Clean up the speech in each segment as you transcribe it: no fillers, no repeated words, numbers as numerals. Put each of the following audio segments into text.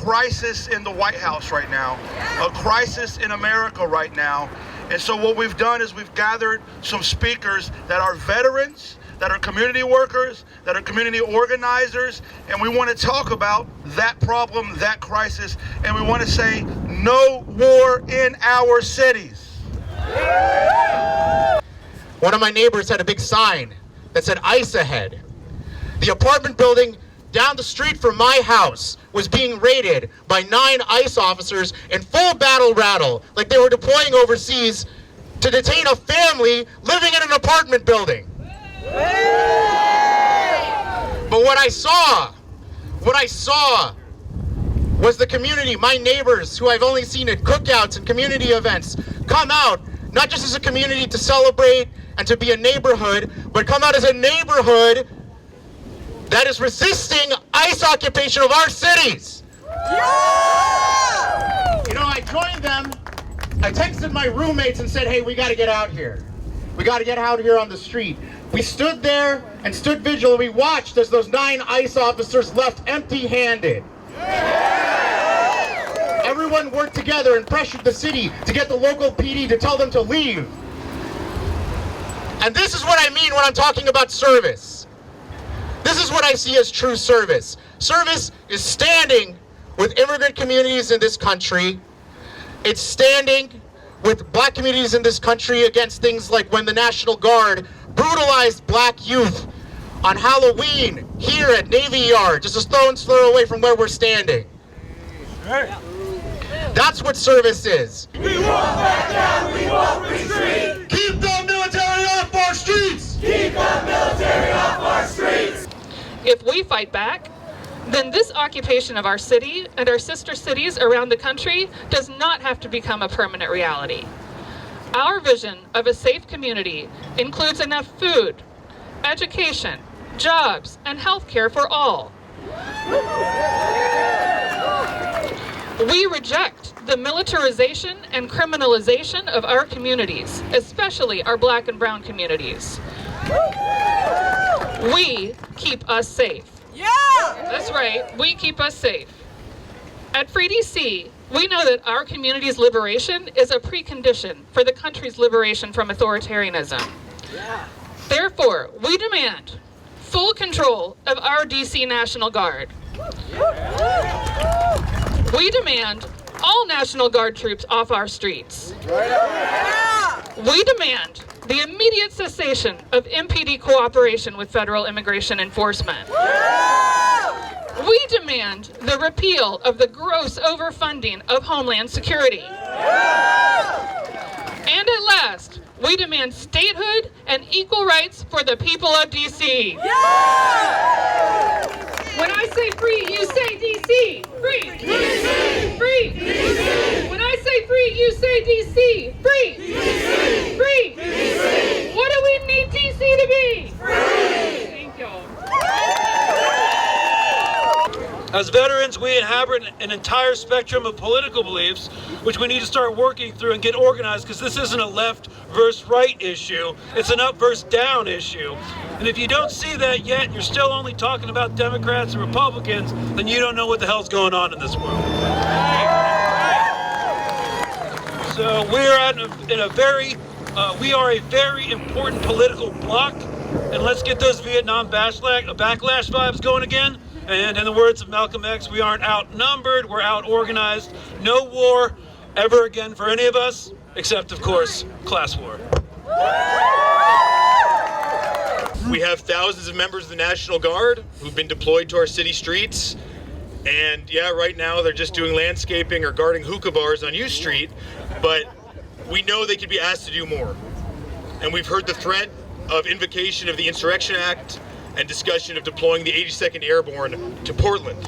crisis in the White House right now, a crisis in America right now. And so what we've done is we've gathered some speakers that are veterans, that are community workers, that are community organizers, and we want to talk about that problem, that crisis, and we want to say no war in our cities. One of my neighbors had a big sign that said ICE ahead. The apartment building down the street from my house was being raided by 9 ICE officers in full battle rattle, like they were deploying overseas to detain a family living in an apartment building. But what I saw was the community, my neighbors, who I've only seen at cookouts and community events, come out, not just as a community to celebrate and to be a neighborhood, but come out as a neighborhood that is resisting ICE occupation of our cities. Yeah! You know, I joined them. I texted my roommates and said, hey, we got to get out here. We got to get out here on the street. We stood there and stood vigil. We watched as those 9 ICE officers left empty-handed. Yeah! Everyone worked together and pressured the city to get the local PD to tell them to leave. And this is what I mean when I'm talking about service. This is what I see as true service. Service is standing with immigrant communities in this country. It's standing with black communities in this country against things like when the National Guard brutalized black youth on Halloween here at Navy Yard, just a stone's throw away from where we're standing. That's what service is. We won't back down, we won't retreat. Keep the military off our streets! Keep the military off our streets! If we fight back, then this occupation of our city and our sister cities around the country does not have to become a permanent reality. Our vision of a safe community includes enough food, education, jobs, and health care for all. We reject the militarization and criminalization of our communities, especially our black and brown communities. We keep us safe. Yeah! That's right, we keep us safe. At Free DC, we know that our community's liberation is a precondition for the country's liberation from authoritarianism. Yeah. Therefore, we demand full control of our DC National Guard. We demand all National Guard troops off our streets. Yeah. We demand the immediate cessation of MPD cooperation with federal immigration enforcement. Yeah! We demand the repeal of the gross overfunding of Homeland Security. Yeah! And at last, we demand statehood and equal rights for the people of DC. Yeah! When I say free, you say DC. Free! DC! Free! DC! When I say free, you say DC. Free! DC! Free! DC! What do we need DC to be? Free! Thank you. As veterans, we inhabit an entire spectrum of political beliefs, which we need to start working through and get organized, because this isn't a left versus right issue. It's an up versus down issue. And if you don't see that yet, you're still only talking about Democrats and Republicans, then you don't know what the hell's going on in this world. So we are a very important political bloc, and let's get those Vietnam backlash vibes going again. And in the words of Malcolm X, we aren't outnumbered, we're out-organized. No war ever again for any of us, except, of course, class war. We have thousands of members of the National Guard who've been deployed to our city streets. And yeah, right now they're just doing landscaping or guarding hookah bars on U Street, but we know they could be asked to do more. And we've heard the threat of invocation of the Insurrection Act and discussion of deploying the 82nd Airborne to Portland.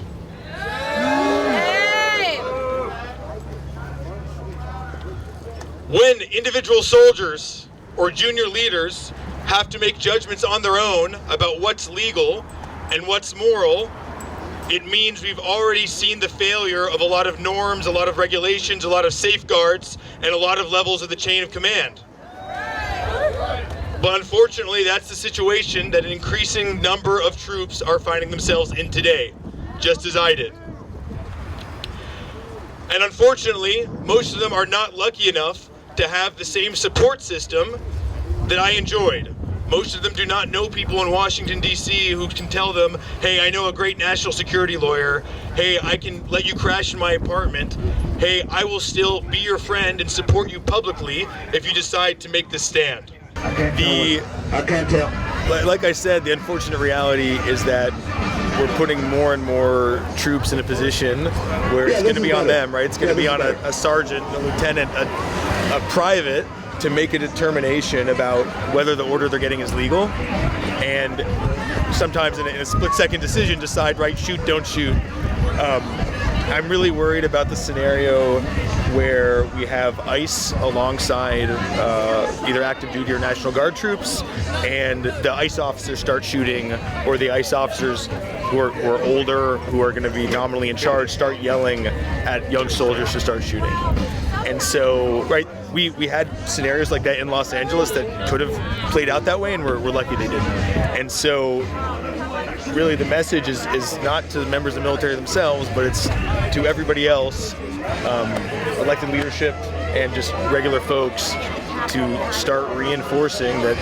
When individual soldiers or junior leaders have to make judgments on their own about what's legal and what's moral, it means we've already seen the failure of a lot of norms, a lot of regulations, a lot of safeguards, and a lot of levels of the chain of command. But unfortunately, that's the situation that an increasing number of troops are finding themselves in today, just as I did. And unfortunately, most of them are not lucky enough to have the same support system that I enjoyed. Most of them do not know people in Washington, D.C. who can tell them, hey, I know a great national security lawyer. Hey, I can let you crash in my apartment. Hey, I will still be your friend and support you publicly if you decide to make this stand. I can't tell. Like I said, the unfortunate reality is that we're putting more and more troops in a position where it's going to be on them, right? It's going to be on a sergeant, a lieutenant, a private to make a determination about whether the order they're getting is legal, and sometimes in a split-second decision decide, right, shoot, don't shoot. I'm really worried about the scenario where we have ICE alongside either active duty or National Guard troops, and the ICE officers start shooting, or the ICE officers who are older, who are going to be nominally in charge, start yelling at young soldiers to start shooting. And so, right, we had scenarios like that in Los Angeles that could have played out that way, and we're lucky they didn't. And so, really, the message is not to the members of the military themselves, but it's to everybody else, elected leadership and just regular folks, to start reinforcing that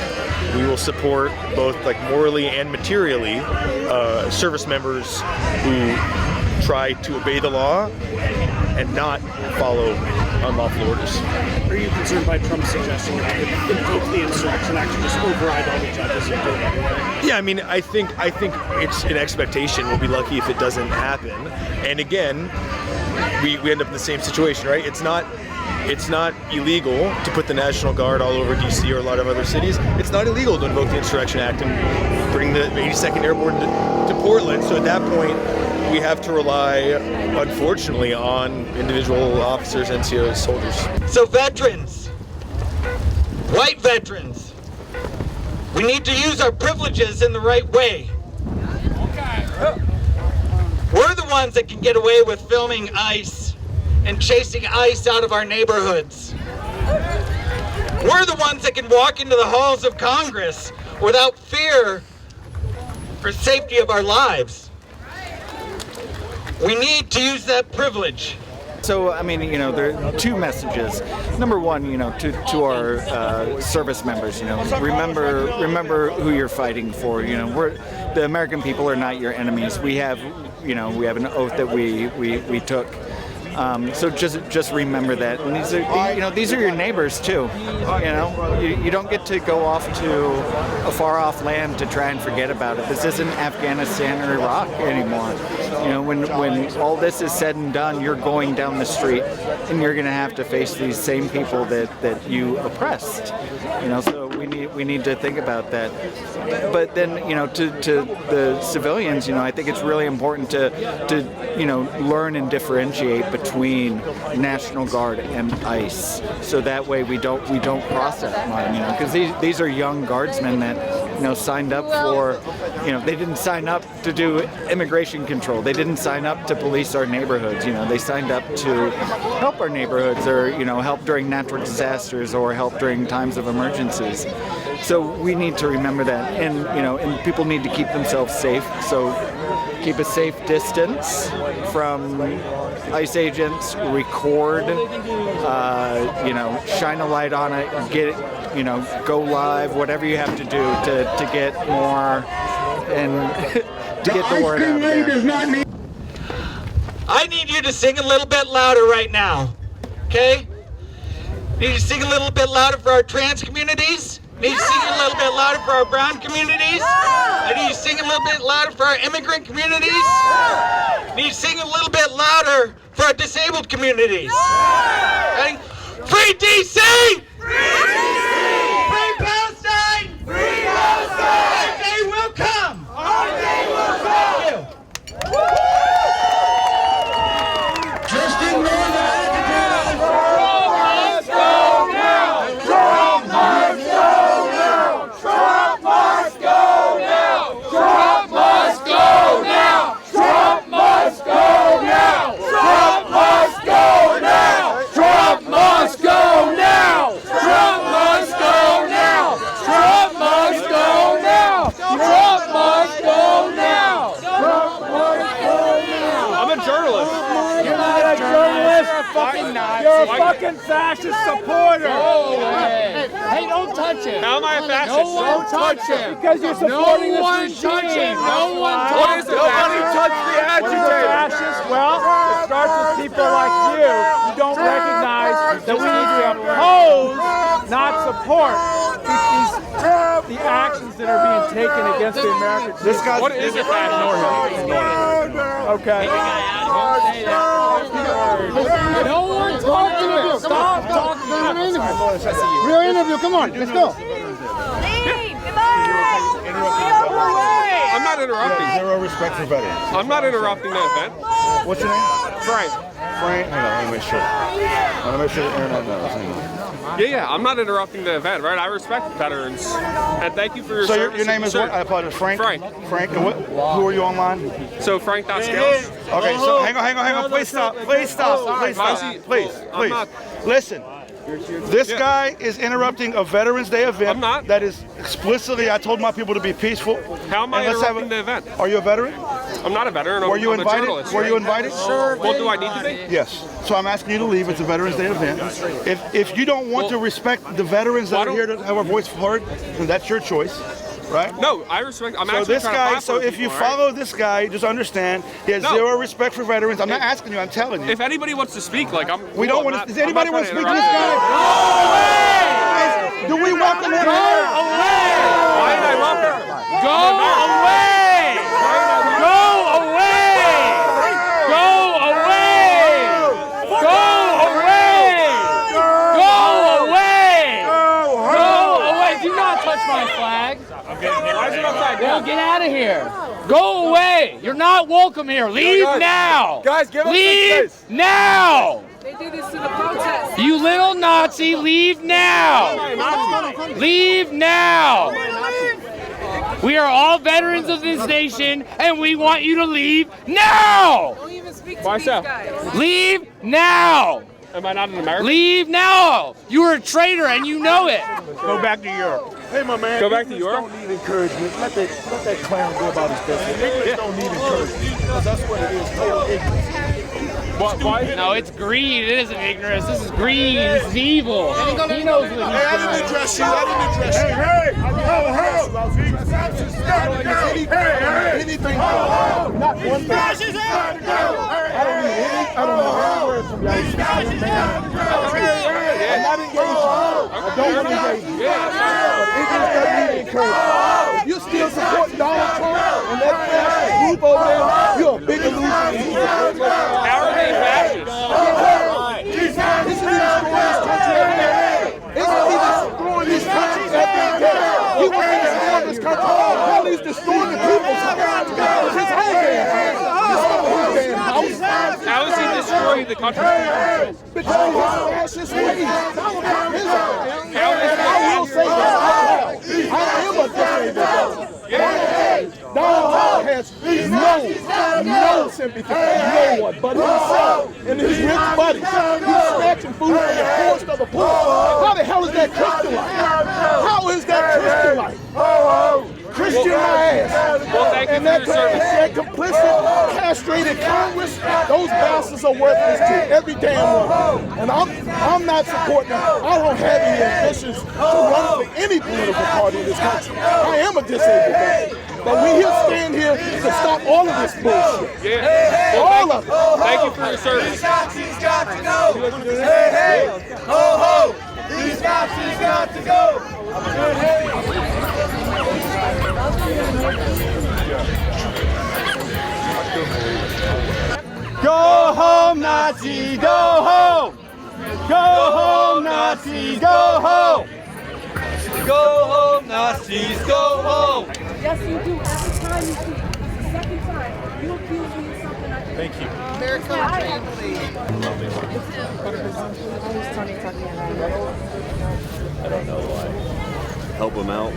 we will support both, like, morally and materially service members who try to obey the law and not follow unlawful orders. Are you concerned by Trump's suggestion that he could invoke the Insurrection Act and just override all the judges and do it anyway? Yeah, I mean, I think it's an expectation. We'll be lucky if it doesn't happen. And again, we end up in the same situation, right? It's not illegal to put the National Guard all over D.C. or a lot of other cities. It's not illegal to invoke the Insurrection Act and bring the 82nd Airborne to Portland. So at that point, we have to rely, unfortunately, on individual officers, NCOs, soldiers. So veterans, white veterans, we need to use our privileges in the right way. We're the ones that can get away with filming ICE and chasing ICE out of our neighborhoods. We're the ones that can walk into the halls of Congress without fear for safety of our lives. We need to use that privilege. So, I mean, there are two messages. Number one, to our service members, remember who you're fighting for. The American people are not your enemies. We have an oath that we took. So just remember that. And these are your neighbors too. You don't get to go off to a far off land to try and forget about it. This isn't Afghanistan or Iraq anymore. When all this is said and done, you're going down the street and you're going to have to face these same people that you oppressed. So we need to think about that. But then, to the civilians, I think it's really important to learn and differentiate between National Guard and ICE, so that way we don't cross that line. Because these are young guardsmen that signed up for, they didn't sign up to do immigration control. They didn't sign up to police our neighborhoods. They signed up to help our neighborhoods, or help during natural disasters, or help during times of emergencies. So we need to remember that, and people need to keep themselves safe. So keep a safe distance from ICE agents. Record, shine a light on it. Get it, go live. Whatever you have to do to get more and to get the word out there. I need you to sing a little bit louder right now, okay? Need to sing a little bit louder for our trans communities. Need to sing a little bit louder for our brown communities. I need to sing a little bit louder for our immigrant communities. Need to sing a little bit louder for our disabled communities. Okay? Free DC! Free DC! Free Palestine! Free Palestine! Our day will come! Our day will come! Thank you. Just ignore the Alcatraz! Trump must go now! Trump must go now! Trump must go now! Trump must go now! Trump must go now! Trump must go now! Trump must go now! fucking Nazi. You're a fucking fascist supporter. Hey, don't touch him. How am I a fascist? No one touch him. Because you're supporting no this one regime. touch him. No one What is touch it? Nobody touched the agitator. Fascist? Well, it starts with people like you. You don't recognize that we need to oppose, not support the actions that are being taken against the American people. What is it? Okay. No one talking to him. Stop talking to him. Real interview. Come on, let's go. I'm not interrupting. Zero respect for veterans. I'm not interrupting the event. What's your name? Frank. Frank. Hang on, let me make sure. I want to make sure the internet knows. Hang on. Yeah, I'm not interrupting the event, right? I respect veterans, and thank you for your So service. your name is what? I apologize. Frank? Frank. Frank, and what? Who are you online? So Frank.Scales. Okay, so hang on. Please stop. Please stop. Please. Listen. This guy is interrupting a Veterans Day event. I'm not. That is explicitly, I told my people to be peaceful. How am I interrupting the event? Are you a veteran? I'm not a veteran. Were you I'm invited? a journalist. Were you invited? Sure. Well, do I need to be? Yes. So I'm asking you to leave. It's a Veterans Day event. If you don't want to respect the veterans that are here to have our voice heard, then that's your choice. Right? No, I respect. I'm so actually this trying to guy. platform So if you people, follow right? this guy, just understand he has zero respect for veterans. I'm not asking you. I'm telling you. If anybody wants to speak, like we don't want to. Does anybody want to speak to this guy? Do we welcome him? Go away! Why did I welcome him? Go away! Go away! Go away! Go away! Go away! Go away! Do not touch my flag. Why is it upside Well, down? get out of here. Go away. You're not welcome here. Leave now. Guys, give us Leave some space. now. They do this to the protest. You little Nazi, leave now. Leave now. We are all veterans of this nation, and we want you to leave now. Don't even speak to Why these so? guys. Leave now. Am I not an American? Leave now. You are a traitor, and you know it. Go back to Europe. Hey, my man. Go back to Europe? Don't need encouragement. Let that clown go about his business. Ignorance don't need encouragement. Because that's what it is. Total ignorance. Why? No, it's greed. It isn't ignorance. This is greed. This is evil. He knows what he's doing. I didn't address you. Anything. Not one thing. I don't know how words from y'all. I'm not engaged. I don't want to engage. But ignorance doesn't need encouragement. If you still support Donald Trump and that group over there, you're a big illusionist. How are they fascists? Isn't he destroying this country every day? Isn't he destroying this country every day? He wants to destroy this country. Hell, he's destroying the people's house. His own damn house. How is he destroying the country? Because of his fascist ways. I will say that I am a disabled. Donald Trump has no sympathy for no one but himself and his rich buddies. He's snatching food from the poorest of the poor. How the hell is that Christian-like? How is that Christian-like? Christian my ass. Well, thank you And for that, your service. that complicit, castrated Congress, those bastards are worthless too. Every damn one. And I'm not supporting them. I don't have any ambitions to run for any political party in this country. I am a disabled man. But we here stand here to stop all of this bullshit. Yeah. All of it. Thank you for your service. These Nazis got to go. Hey, hey, ho, ho. These Nazis got to go. Go home, Nazi, go home. Go home, Nazis, go home. Go home, Nazis, go home. Yes, you do. Every time you speak, it's the second time. You accuse me of something I did. Thank you. I don't know why. Help him out.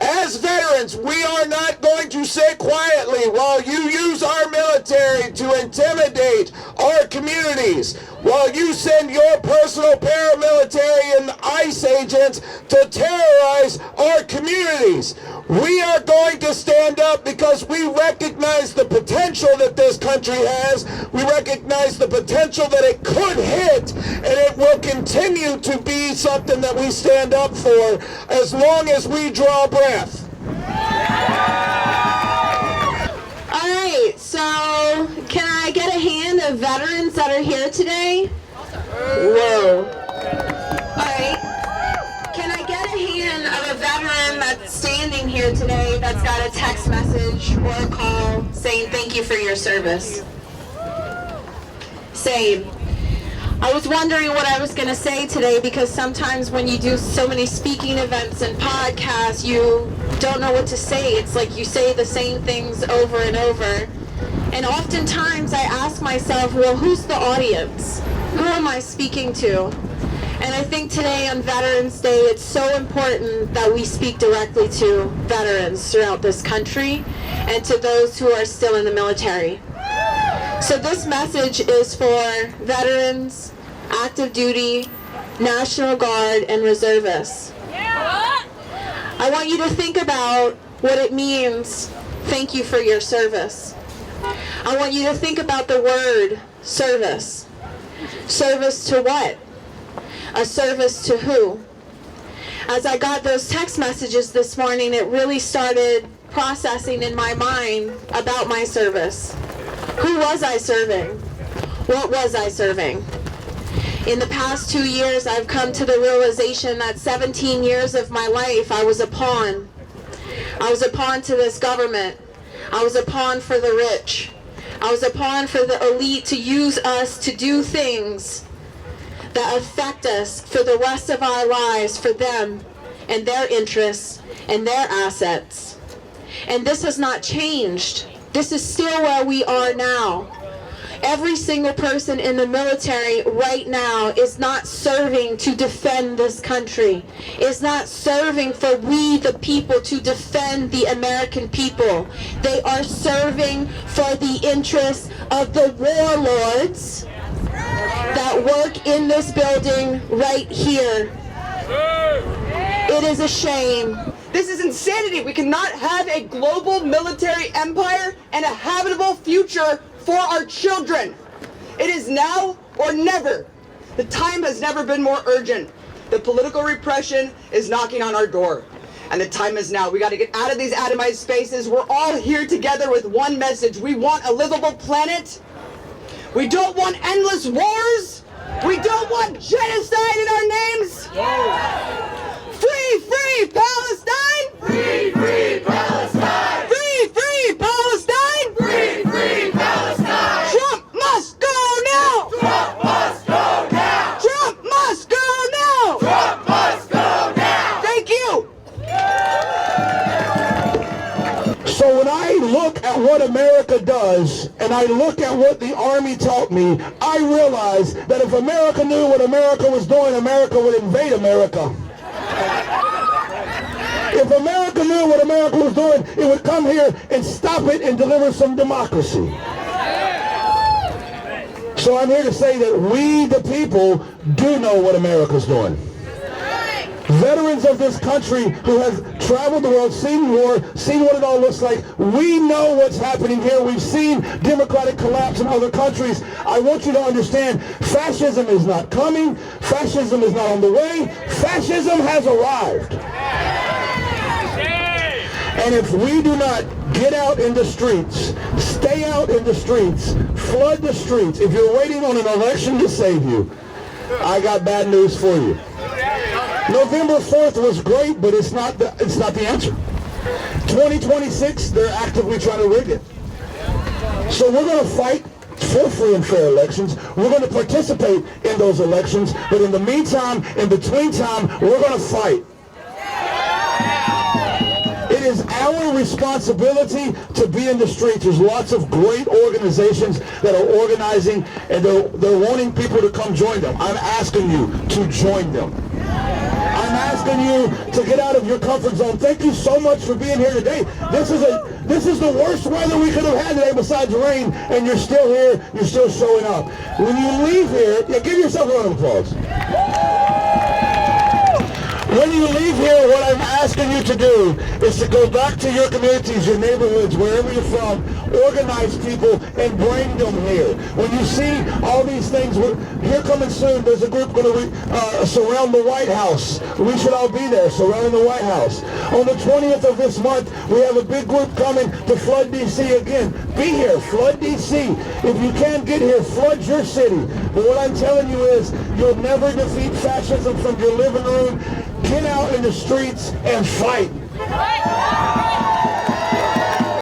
As veterans, we are not going to sit quietly while you use our military to intimidate our our communities, while you send your personal paramilitary and ICE agents to terrorize our communities. We are going to stand up because we recognize the potential that this country has. We recognize the potential that it could hit, and it will continue to be something that we stand up for as long as we draw breath. All right, so can I get a hand of veterans that are here today? Whoa. All right. Can I get a hand of a veteran that's standing here today that's got a text message or a call saying thank you for your service? Same. I was wondering what I was going to say today, because sometimes when you do so many speaking events and podcasts, you don't know what to say. It's like you say the same things over and over. And oftentimes I ask myself, well, who's the audience? Who am I speaking to? And I think today on Veterans Day, it's so important that we speak directly to veterans throughout this country and to those who are still in the military. So this message is for veterans, active duty, National Guard, and reservists. I want you to think about what it means, thank you for your service. I want you to think about the word service. Service to what? A service to who? As I got those text messages this morning, it really started processing in my mind about my service. Who was I serving? What was I serving? In the past 2 years, I've come to the realization that 17 years of my life, I was a pawn. I was a pawn to this government. I was a pawn for the rich. I was a pawn for the elite to use us to do things that affect us for the rest of our lives, for them and their interests and their assets. And this has not changed. This is still where we are now. Every single person in the military right now is not serving to defend this country. Is not serving for we the people to defend the American people. They are serving for the interests of the warlords that work in this building right here. It is a shame. This is insanity. We cannot have a global military empire and a habitable future for our children. It is now or never. The time has never been more urgent. The political repression is knocking on our door. And the time is now. We got to get out of these atomized spaces. We're all here together with one message. We want a livable planet. We don't want endless wars. We don't want genocide in our names. Free, free Palestine! Free, free Palestine! Free, free Palestine! Free, free Palestine! Trump must go now! Trump must go now! Trump must go now! Trump must go now! Thank you! So when I look at what America does, and I look at what the Army taught me, I realize that if America knew what America was doing, America would invade America. If America knew what America was doing, it would come here and stop it and deliver some democracy. So I'm here to say that we, the people, do know what America's doing. Veterans of this country who have traveled the world, seen war, seen what it all looks like, we know what's happening here. We've seen democratic collapse in other countries. I want you to understand, fascism is not coming. Fascism is not on the way. Fascism has arrived. And if we do not get out in the streets, stay out in the streets, flood the streets, if you're waiting on an election to save you, I got bad news for you. November 4th was great, but it's not the answer. 2026, they're actively trying to rig it. So we're going to fight for free and fair elections. We're going to participate in those elections, but in the meantime, in between time, we're going to fight. It is our responsibility to be in the streets. There's lots of great organizations that are organizing, and they're wanting people to come join them. I'm asking you to join them. I'm asking you to get out of your comfort zone. Thank you so much for being here today. This is This is the worst weather we could have had today besides rain, and you're still here, you're still showing up. When you leave here, yeah, give yourself a round of applause. When you leave here, what I'm asking you to do is to go back to your communities, your neighborhoods, wherever you're from, organize people and bring them here. When you see all these things, here coming soon, there's a group going to surround the White House. We should all be there, surrounding the White House. On the 20th of this month, we have a big group coming to flood D.C. again. Be here, flood D.C. If you can't get here, flood your city. But what I'm telling you is, you'll never defeat fascism from your living room. Get out in the streets and fight.